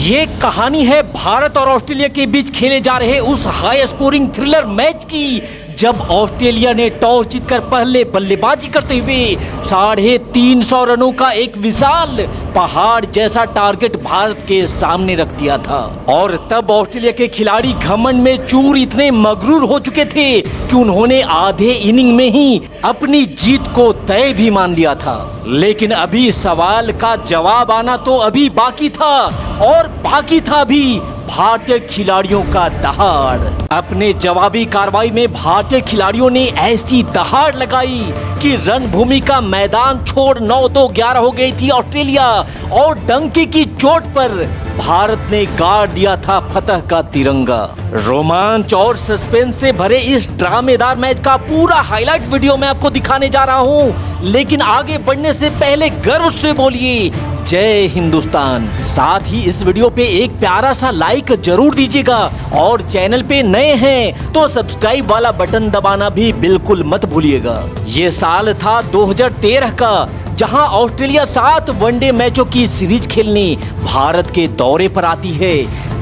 ये कहानी है भारत और ऑस्ट्रेलिया के बीच खेले जा रहे उस हाई स्कोरिंग थ्रिलर मैच की, जब ऑस्ट्रेलिया ने टॉस जीतकर पहले बल्लेबाजी करते हुए 350 रनों का एक विशाल पहाड़ जैसा टारगेट भारत के सामने रख दिया था। और तब ऑस्ट्रेलिया के खिलाड़ी घमंड में चूर इतने मगरूर हो चुके थे कि उन्होंने आधे इनिंग में ही अपनी जीत को तय भी मान लिया था। लेकिन अभी सवाल का जवाब आना तो अभी बाकी था, और बाकी था भी भारतीय खिलाड़ियों का दहाड़। अपने जवाबी कार्रवाई में भारतीय खिलाड़ियों ने ऐसी दहाड़ लगाई कि रणभूमि का मैदान छोड़ 9-2-11 हो गई थी ऑस्ट्रेलिया, और डंके की चोट पर भारत ने गाड़ दिया था फतह का तिरंगा। रोमांच और सस्पेंस से भरे इस ड्रामेदार मैच का पूरा हाईलाइट वीडियो मैं आपको दिखाने जा रहा हूं। लेकिन आगे बढ़ने से पहले गर्व से बोलिए जय हिंदुस्तान। साथ ही इस वीडियो पे एक प्यारा सा लाइक जरूर दीजिएगा, और चैनल पे नए हैं तो सब्सक्राइब वाला बटन दबाना भी बिल्कुल मत भूलिएगा। ये साल था 2013 का, जहां ऑस्ट्रेलिया 7 वनडे मैचों की सीरीज खेलने भारत के दौरे पर आती है।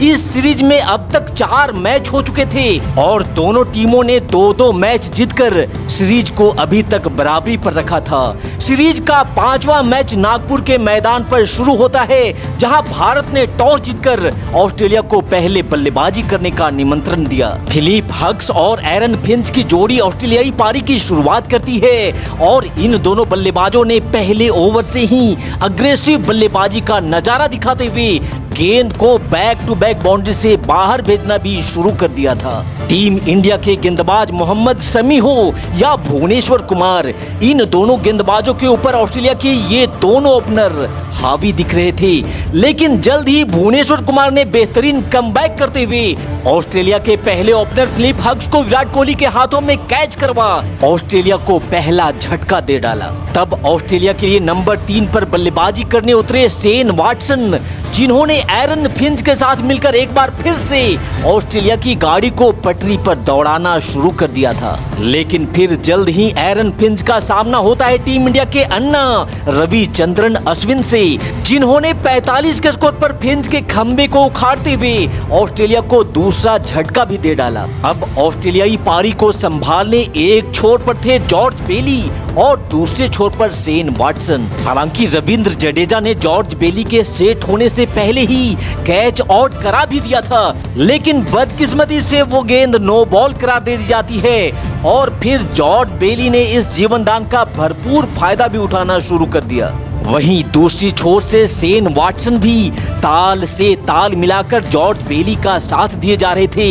इस सीरीज में अब तक 4 मैच हो चुके थे, और दोनों टीमों ने 2-2 मैच जीतकर सीरीज को अभी तक बराबरी पर रखा था। सीरीज का 5वां मैच नागपुर के मैदान पर शुरू होता है, जहां भारत ने टॉस जीतकर ऑस्ट्रेलिया को पहले बल्लेबाजी करने का निमंत्रण दिया। फिलिप हक्स और एरन फिंच की जोड़ी ऑस्ट्रेलियाई पारी की शुरुआत करती है, और इन दोनों बल्लेबाजों ने पहले ओवर से ही अग्रेसिव बल्लेबाजी का नजारा दिखाते हुए गेंद को बैक टू बैक बाउंड्री से बाहर भेजना भी शुरू कर दिया था। टीम इंडिया के गेंदबाज मोहम्मद शमी हो या भुवनेश्वर कुमार, इन दोनों गेंदबाजों के ऊपर ऑस्ट्रेलिया के ये दोनों ओपनर हावी दिख रहे थे। लेकिन जल्द ही भुवनेश्वर कुमार ने बेहतरीन कमबैक करते हुए ऑस्ट्रेलिया के पहले ओपनर फिलिप हक्स को विराट कोहली के हाथों में कैच करवा ऑस्ट्रेलिया को पहला झटका दे डाला। तब ऑस्ट्रेलिया के लिए नंबर 3 पर बल्लेबाजी करने उतरे शेन वाटसन, जिन्होंने एरन फिंच के साथ मिलकर एक बार फिर से ऑस्ट्रेलिया की गाड़ी को पटरी पर दौड़ाना शुरू कर दिया था। लेकिन फिर जल्द ही एरन फिंच का सामना होता है टीम इंडिया के अन्ना रविचंद्रन अश्विन से, जिन्होंने 45 के स्कोर पर फिंच के खंबे को उखाड़ते हुए ऑस्ट्रेलिया को दूसरा झटका भी दे डाला। अब ऑस्ट्रेलियाई पारी को संभालने एक छोर पर थे जॉर्ज बेली और दूसरे छोर पर शेन वाटसन। हालांकि रविंद्र जडेजा ने जॉर्ज बेली के सेट होने से पहले ही कैच आउट करा भी दिया था, लेकिन बदकिस्मती से वो गेंद नो बॉल करार दे दी जाती है, और फिर जॉर्ज बेली ने इस जीवनदान का भरपूर फायदा भी उठाना शुरू कर दिया। वहीं दूसरी छोर से शेन वाटसन भी ताल से ताल मिलाकर जॉर्ज बेली का साथ दिए जा रहे थे।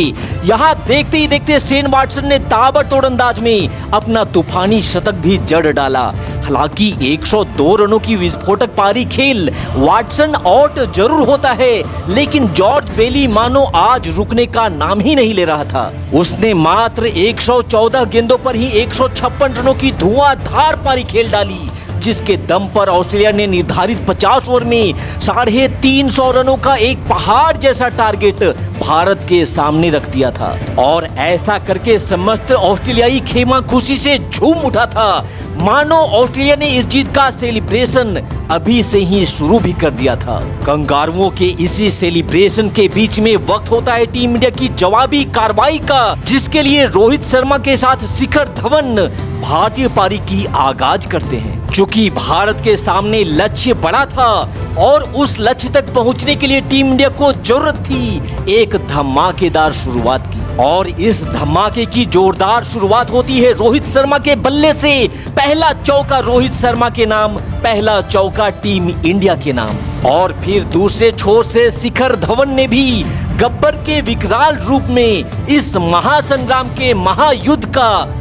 यहाँ देखते ही देखते शेन वाटसन ने ताबड़तोड़ अंदाज में अपना तूफानी शतक भी जड़ डाला। हालांकि 102 रनों की विस्फोटक पारी खेल वाटसन आउट जरूर होता है, लेकिन जॉर्ज बेली मानो आज रुकने का नाम ही नहीं ले रहा था। उसने मात्र 114 गेंदों पर ही 156 रनों की धुआंधार पारी खेल डाली, जिसके दम पर ऑस्ट्रेलिया ने निर्धारित 50 ओवर में 350 रनों का एक पहाड़ जैसा टारगेट भारत के सामने रख दिया था। और ऐसा करके समस्त ऑस्ट्रेलियाई खेमा खुशी से झूम उठा था, मानो ऑस्ट्रेलिया ने इस जीत का सेलिब्रेशन अभी से ही शुरू भी कर दिया था। कंगारुओं के इसी सेलिब्रेशन के बीच में वक्त होता है टीम इंडिया की जवाबी कार्रवाई का, जिसके लिए रोहित शर्मा के साथ शिखर धवन भारतीय पारी की आगाज करते हैं। चूंकि भारत के सामने लक्ष्य बड़ा था, और उस लक्ष्य तक पहुंचने के लिए टीम इंडिया को जरूरत थी एक धमाकेदार शुरुआत की, और इस धमाके की जोरदार शुरुआत होती है रोहित शर्मा के बल्ले से। पहला चौका रोहित शर्मा के नाम, पहला चौका टीम इंडिया के नाम, और फिर दूसरे छोर से शिखर धवन ने भी गब्बर के विकराल रूप में इस महासंग्राम के महायुद्ध का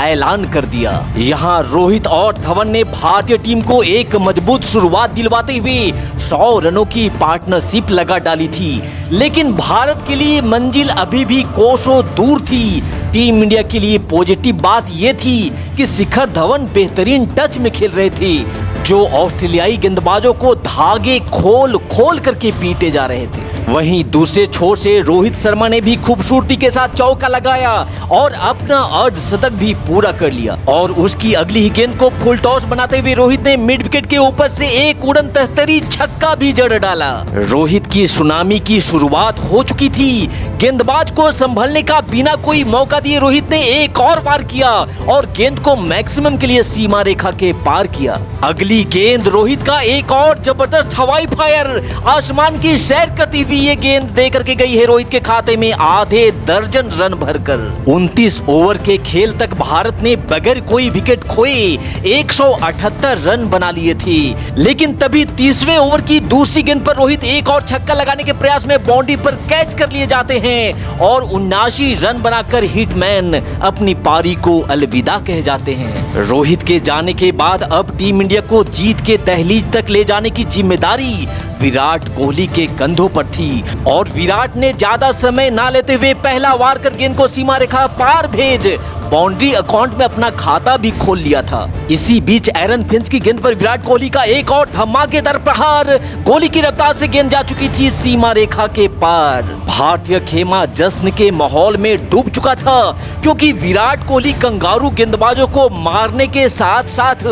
ऐलान कर दिया। यहाँ रोहित और धवन ने भारतीय टीम को एक मजबूत शुरुआत दिलवाते हुए 100 रनों की पार्टनरशिप लगा डाली थी, लेकिन भारत के लिए मंजिल अभी भी कोसों दूर थी। टीम इंडिया के लिए पॉजिटिव बात ये थी कि शिखर धवन बेहतरीन टच में खेल रहे थे, जो ऑस्ट्रेलियाई गेंदबाजों को धागे खोल खोल करके पीटे जा रहे थे। वहीं दूसरे छोर से रोहित शर्मा ने भी खूबसूरती के साथ चौका लगाया और अपना अर्धशतक भी पूरा कर लिया। और उसकी अगली ही गेंद को फुल टॉस बनाते हुए रोहित ने मिड विकेट के ऊपर से एक उड़न तस्तरी छक्का भी जड़ डाला। रोहित की सुनामी की शुरुआत हो चुकी थी। गेंदबाज को संभलने का बिना कोई मौका दिए रोहित ने एक और वार किया और गेंद को मैक्सिमम के लिए सीमा रेखा के पार किया। अगली गेंद रोहित का एक और जबरदस्त हवाई फायर, आसमान की सैर करती हुई ये गेंद दे करके गई है रोहित के खाते में आधे दर्जन रन भरकर। 29 ओवर के खेल तक भारत ने बगैर कोई विकेट खोए 178 रन बना लिए थे। लेकिन तभी तीसरे ओवर की दूसरी गेंद पर रोहित एक और छक्का लगाने के प्रयास में बाउंड्री पर कैच कर लिए जाते हैं और 79 रन बनाकर हिटमैन अपनी पारी को अलविदा कह जाते हैं। रोहित के जाने के बाद अब टीम इंडिया को जीत के दहलीज तक ले जाने की जिम्मेदारी विराट कोहली के कंधों पर थी और विराट ने ज्यादा समय ना लेते हुए पहला वार कर गेंद को सीमा रेखा पार भेज बाउंड्री अकाउंट में अपना खाता भी खोल लिया था। इसी बीच एरन फिंच की गेंद पर विराट कोहली का एक और धमाकेदार प्रहार, गोली की रफ्तार से गेंद जा चुकी थी सीमा रेखा के पार। भारतीय खेमा जश्न के माहौल में डूब चुका था क्योंकि विराट कोहली कंगारू गेंदबाजों को मारने के साथ साथ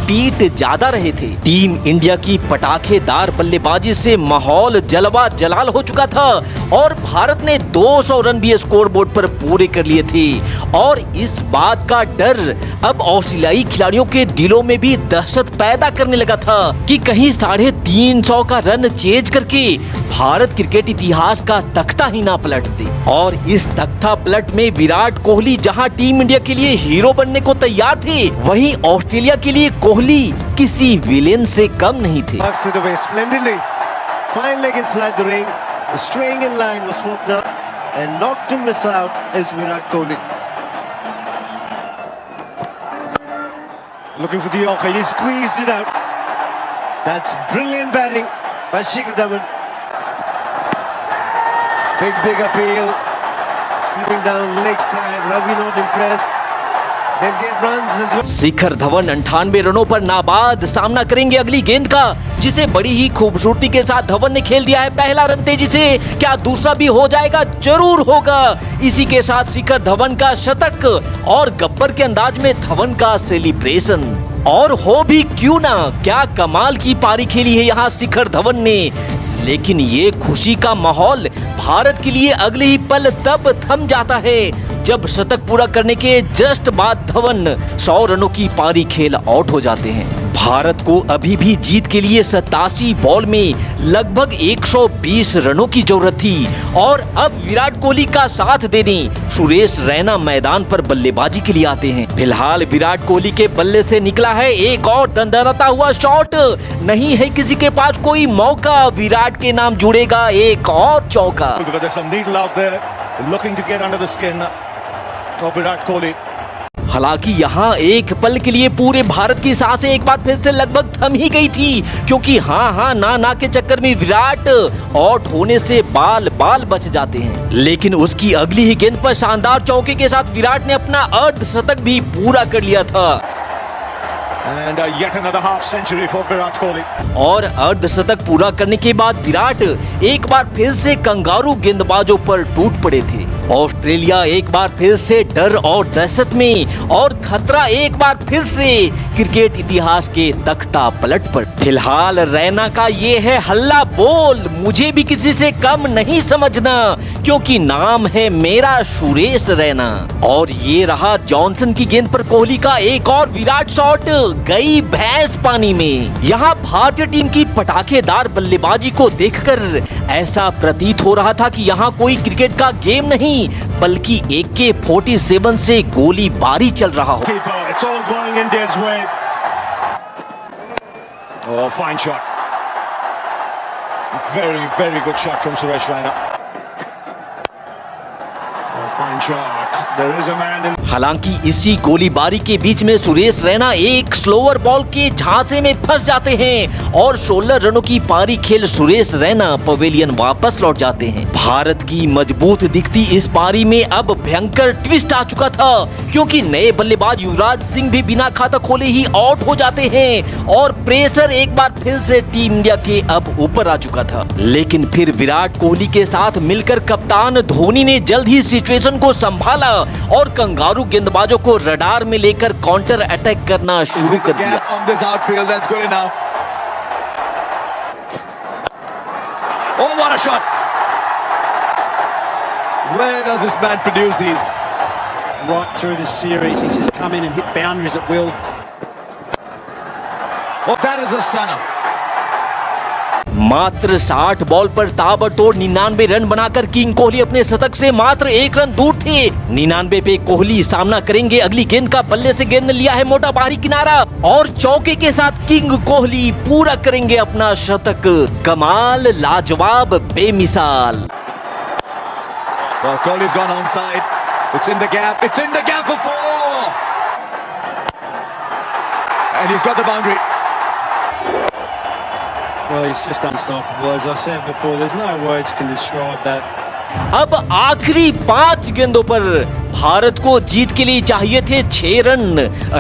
पीट ज्यादा रहे थे। टीम इंडिया की पटाखेदार बल्लेबाजी से माहौल जलवा जलाल हो चुका था और भारत ने 200 रन भी स्कोर बोर्ड पर पूरे कर लिए थे। और इस बात का डर अब ऑस्ट्रेलियाई खिलाड़ियों के दिलों में भी दहशत पैदा करने लगा था कि कहीं 350 का रन चेज करके भारत क्रिकेट इतिहास का तख्ता ही ना पलट दे। और इस तख्ता पलट में विराट कोहली जहां टीम इंडिया के लिए हीरो बनने को तैयार थे, वहीं ऑस्ट्रेलिया के लिए कोहली किसी विलेन से कम नहीं थे। Looking for the Yorker, he squeezed it out. That's brilliant batting by Shikhar Dhawan. Big appeal. Slipping down leg side. Ravi not impressed. They'll get runs as well. Shikhar Dhawan 98 रनों पर नाबाद सामना करेंगे अगली गेंद का, जिसे बड़ी ही खूबसूरती के साथ धवन ने खेल दिया है। पहला रन तेजी से, क्या दूसरा भी हो जाएगा? जरूर होगा। इसी के साथ शिखर धवन का शतक और गब्बर के अंदाज में धवन का सेलिब्रेशन। और हो भी क्यों ना, क्या कमाल की पारी खेली है यहाँ शिखर धवन ने। लेकिन ये खुशी का माहौल भारत के लिए अगले ही पल तब थम जाता है जब शतक पूरा करने के जस्ट बाद धवन 100 रनों की पारी खेल आउट हो जाते हैं। भारत को अभी भी जीत के लिए 87 बॉल में लगभग 120 रनों की जरूरत थी और अब विराट कोहली का साथ देने सुरेश रैना मैदान पर बल्लेबाजी के लिए आते हैं। फिलहाल विराट कोहली के बल्ले से निकला है एक और दंदनाता हुआ शॉट, नहीं है किसी के पास कोई मौका, विराट के नाम जुड़ेगा एक और चौका। हालांकि यहाँ एक पल के लिए पूरे भारत की सांसें एक बार फिर से लगभग थम ही गई थी क्योंकि हाँ ना के चक्कर में विराट आउट होने से बाल बच जाते हैं। लेकिन उसकी अगली ही गेंद पर शानदार चौके के साथ विराट ने अपना अर्धशतक भी पूरा कर लिया था। And yet another half century for Virat Kohli. और अर्धशतक पूरा करने के बाद विराट एक बार फिर से कंगारू गेंदबाजों पर टूट पड़े थे। ऑस्ट्रेलिया एक बार फिर से डर और दहशत में और खतरा एक बार फिर से क्रिकेट इतिहास के तख्ता पलट पर। फिलहाल रैना का ये है हल्ला बोल, मुझे भी किसी से कम नहीं समझना क्योंकि नाम है मेरा सुरेश रैना। और ये रहा जॉनसन की गेंद पर कोहली का एक और विराट शॉट, गई भैंस पानी में। यहाँ भारतीय टीम की पटाखेदार बल्लेबाजी को देखकर ऐसा प्रतीत हो रहा था कि यहाँ कोई क्रिकेट का गेम नहीं बल्कि AK-47 से गोली बारी चल रहा हो। Oh, fine shot. Very good shot from Suresh Raina. Oh, fine track. There is a man in. हालांकि इसी गोलीबारी के बीच में सुरेश रैना एक स्लोअर बॉल के झांसे में फंस जाते हैं और 16 रनों की पारी खेल सुरेश रैना पवेलियन वापस लौट जाते हैं। भारत की मजबूत दिखती इस पारी में अब भयंकर ट्विस्ट आ चुका था, क्योंकि नए बल्लेबाज युवराज सिंह भी बिना खाता खोले ही आउट हो जाते हैं और प्रेशर एक बार फिर से टीम इंडिया के अब ऊपर आ चुका था। लेकिन फिर विराट कोहली के साथ मिलकर कप्तान धोनी ने जल्द ही सिचुएशन को संभाला और कंगारू गेंदबाजों को रडार में लेकर काउंटर अटैक करना शुरू कर दिया। On this outfield, that's good enough. Oh, what a shot! Where does this man produce these? Right through this series, he's just come in and hit boundaries at will. Oh, that is a stunner. मात्र 60 ball पर ताबड़तोड़ 99 run बनाकर king Kohli अपने शतक से मात्र 1 run दूर थे। 99 पे कोहली सामना करेंगे अगली गेंद का। बल्ले से गेंद ने लिया है मोटा बाहरी किनारा और चौके के साथ किंग कोहली पूरा करेंगे अपना शतक। कमाल, लाजवाब, बेमिसाल। Well, Kohli's gone onside. It's in the gap. It's in the gap for 4. And he's got the boundary. Well, he's just unstoppable. As I said before, there's no words can describe that. अब आखिरी 5 गेंदों पर भारत को जीत के लिए चाहिए थे 6 run.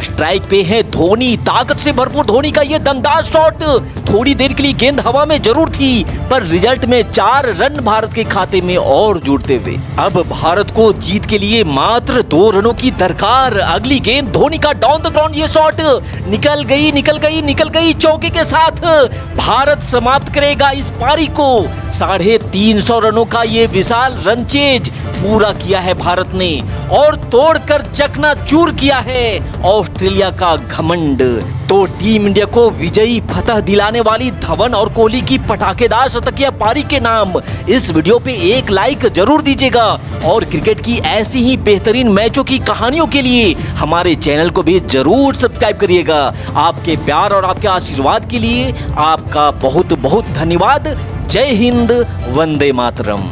Strike पे है धोनी, ताकत से भरपूर धोनी का ये दमदार शॉट। थोड़ी देर के लिए गेंद हवा में जरूर थी, पर रिजल्ट में 4 रन भारत के खाते में और जुड़ते हुए अब भारत को जीत के लिए मात्र 2 रनों की दरकार। अगली गेंद धोनी का डाउन द ग्राउंड ये शॉट निकल गई चौके के साथ। भारत समाप्त करेगा इस पारी को। 350 रनों का ये विशाल रन चेज पूरा किया है भारत ने और तोड़कर चकनाचूर किया है ऑस्ट्रेलिया का घमंड। तो टीम इंडिया को विजयी फतह दिलाने वाली धवन और कोहली की पटाखेदार शतकीय पारी के नाम इस वीडियो पे एक लाइक जरूर दीजिएगा और क्रिकेट की ऐसी ही बेहतरीन मैचों की कहानियों के लिए हमारे चैनल को भी जरूर सब्सक्राइब करिएगा। आपके प्यार और आपके आशीर्वाद के लिए आपका बहुत बहुत धन्यवाद। जय हिंद, वंदे मातरम।